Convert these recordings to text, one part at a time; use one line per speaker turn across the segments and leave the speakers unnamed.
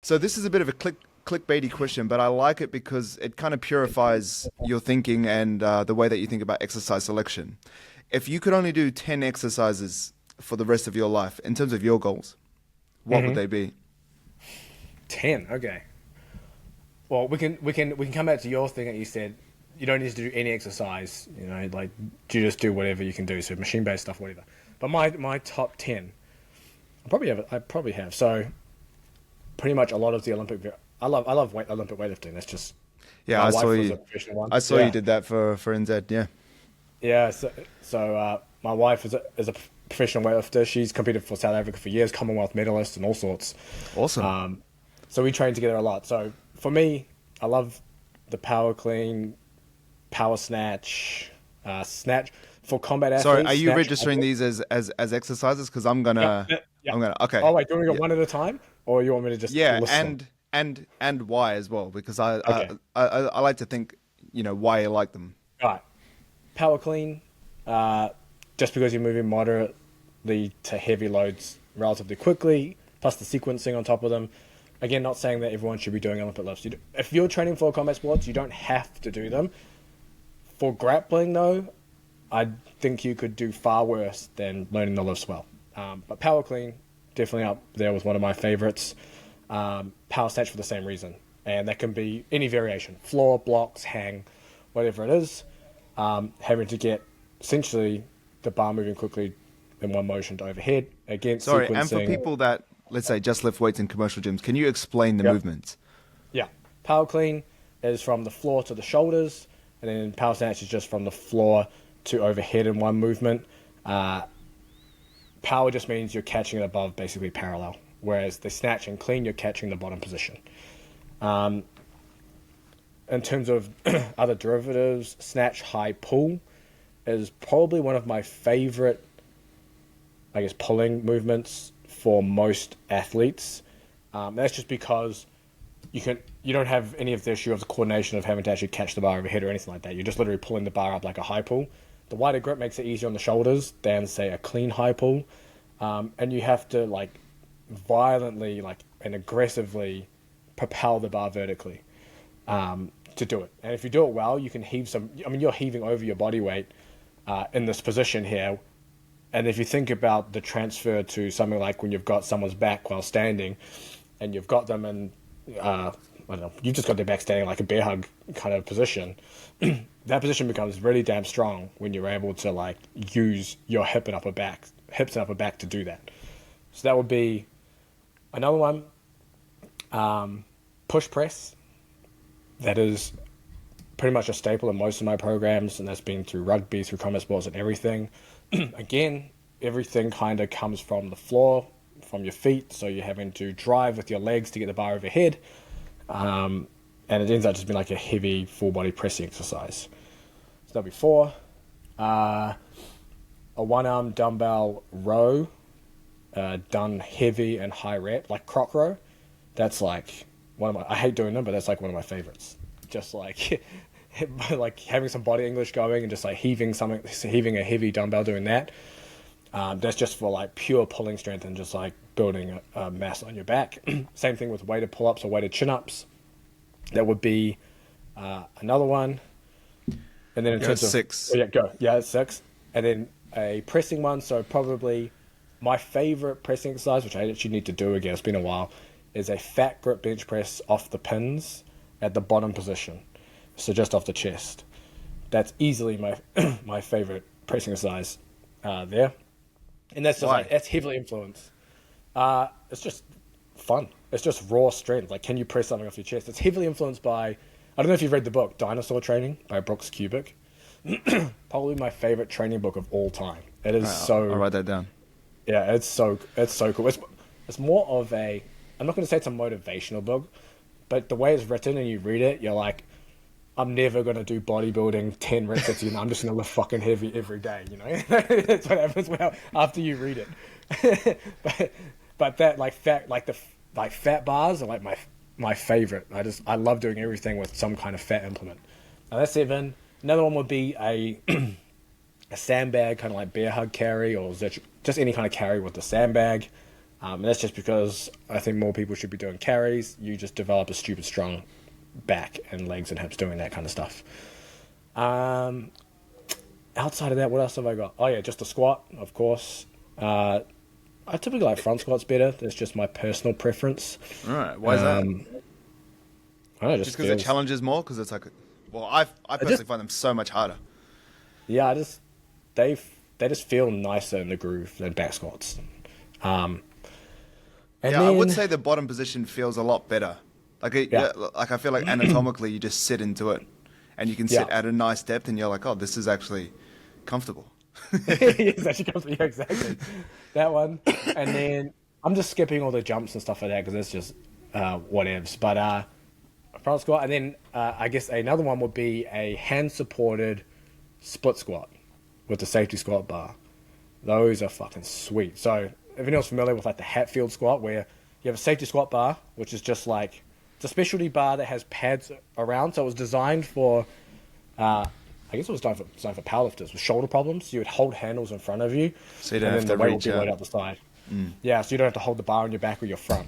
So this is a bit of a clickbaity question, but I like it because it kind of purifies your thinking and the way that you think about exercise selection. If you could only do 10 exercises for the rest of your life in terms of your goals, what would
hmm
they be?
10. Okay. Well, we can come back to your thing that you said. You don't need to do any exercise. Like you just do whatever you can do. So machine based stuff, whatever. But my top 10, I probably have. So pretty much a lot of the I love Olympic weightlifting. That's just
Yeah,
my wife was a professional one.
I saw you
Yeah,
did that for NZ. Yeah.
yeah. So my wife is a professional weightlifter. She's competed for South Africa for years, Commonwealth medalist and all sorts.
Awesome.
Um, so we train together a lot. So for me, I love the power clean, power snatch, snatch for combat
Sorry, are
athletes.
you
Snatch.
registering these as exercises? Because
Yep, yep, yep.
I'm gonna okay.
Oh wait, do you want to
Yeah.
go one at a time, or you want me to just
Yeah,
list them?
and why as well? Because
Okay.
I like to think, why you like them.
All right. Power clean. Uh, just because you're moving moderately to heavy loads relatively quickly, plus the sequencing on top of them. Again, not saying that everyone should be doing Olympic lifts. If you're training for combat sports, you don't have to do them. For grappling, though, I think you could do far worse than learning the lifts well. But power clean, definitely up there with one of my favorites. Power snatch for the same reason. And that can be any variation floor, blocks, hang, whatever it is. Having to get essentially the bar moving quickly in one motion to overhead. Again,
Sorry, and for
sequencing.
people that, let's say, just lift weights in commercial gyms, can you explain the
Yep.
movements?
Yeah. Power clean is from the floor to the shoulders, and then power snatch is just from the floor to overhead in one movement. Uh, Power just means you're catching it above basically parallel, whereas the snatch and clean, you're catching the bottom position. Um, in terms of other derivatives, snatch high pull is probably one of my favorite, I guess, pulling movements for most athletes. That's just because you don't have any of the issue of the coordination of having to actually catch the bar overhead or anything like that. You're just literally pulling the bar up like a high pull. The wider grip makes it easier on the shoulders than say a clean high pull, and you have to like violently like and aggressively propel the bar vertically to do it. And if you do it well, you can heave some. I mean, you're heaving over your body weight in this position here. And if you think about the transfer to something like when you've got someone's back while standing, and you've got them in, I don't know, you've just got their back standing like a bear hug kind of position. That position becomes really damn strong when you're able to like use your hips and upper back to do that. So that would be another one. Push press. That is pretty much a staple in most of my programs, and that's been through rugby, through combat sports, and everything. Again, everything kind of comes from the floor, from your feet, so you're having to drive with your legs to get the bar overhead, and it ends up just being like a heavy full body pressing exercise. So that'll be four. Uh, a one arm dumbbell row, done heavy and high rep, like croc row. That's like one of my. I hate doing them, but that's like one of my favorites. Just like like having some body English going and just like heaving a heavy dumbbell, doing that. That's just for like pure pulling strength and just like building a mass on your back. Same thing with weighted pull-ups or weighted chin-ups. That would be another one. And then in
Yeah,
terms of,
six.
oh yeah, go. Yeah, it's six. And then a pressing one. So probably my favorite pressing exercise, which I actually need to do again, it's been a while, is a fat grip bench press off the pins at the bottom position. So just off the chest. That's easily my my favorite pressing exercise there. And that's just like,
Why?
that's heavily influenced. It's just fun. It's just raw strength. Like, can you press something off your chest? It's heavily influenced by, I don't know if you've read the book, Dinosaur Training by Brooks Cubic. Probably my favorite training book of all time. It is
I'll
so,
write that down.
yeah, it's so cool. It's more of a, I'm not going to say it's a motivational book, but the way it's written and you read it, you're like, I'm never gonna do bodybuilding 10 reps at you. I'm just gonna lift fucking heavy every day. That's what happens after you read it. but but that like fat bars are like my favorite. I love doing everything with some kind of fat implement. Now that's seven. Another one would be a sandbag, kind of like bear hug carry, or just any kind of carry with the sandbag. And that's just because I think more people should be doing carries. You just develop a stupid strong back and legs and hips doing that kind of stuff. Outside of that, what else have I got? Oh yeah, just a squat, of course. I typically like front squats better. That's just my personal preference.
All right. Why is that?
I don't know,
Just because it challenges more? Because it's like, well, I personally find them so much harder.
Yeah, they just feel nicer in the groove than back squats. And
Yeah,
then,
I would say the bottom position feels a lot better. Like, like I feel like anatomically you just sit into it, and you can sit at a nice depth, and you're like, oh, this is actually comfortable.
it's actually comfortable. Yeah, exactly. That one. And then I'm just skipping all the jumps and stuff like that because it's just whatevs. But front squat, and then I guess another one would be a hand-supported split squat with the safety squat bar. Those are fucking sweet. So if anyone's familiar with like the Hatfield squat, where you have a safety squat bar, which is just like, it's a specialty bar that has pads around. So it was designed for, I guess it was designed for powerlifters with shoulder problems. You would hold handles in front of you,
So you don't
and
have
then
to
the weight
reach
will be
out.
laid out the side. Yeah, so you don't have to hold the bar on your back or your front.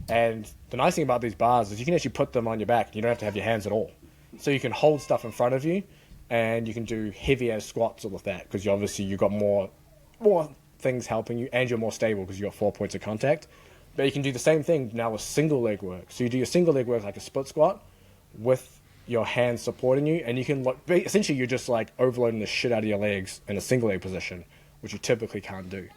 And the nice thing about these bars is you can actually put them on your back. You don't have to have your hands at all. So you can hold stuff in front of you, and you can do heavy as squats with that because you've got more things helping you, and you're more stable because you've got 4 points of contact. But you can do the same thing now with single leg work. So you do your single leg work like a split squat with your hands supporting you, and you can essentially you're just like overloading the shit out of your legs in a single leg position, which you typically can't do.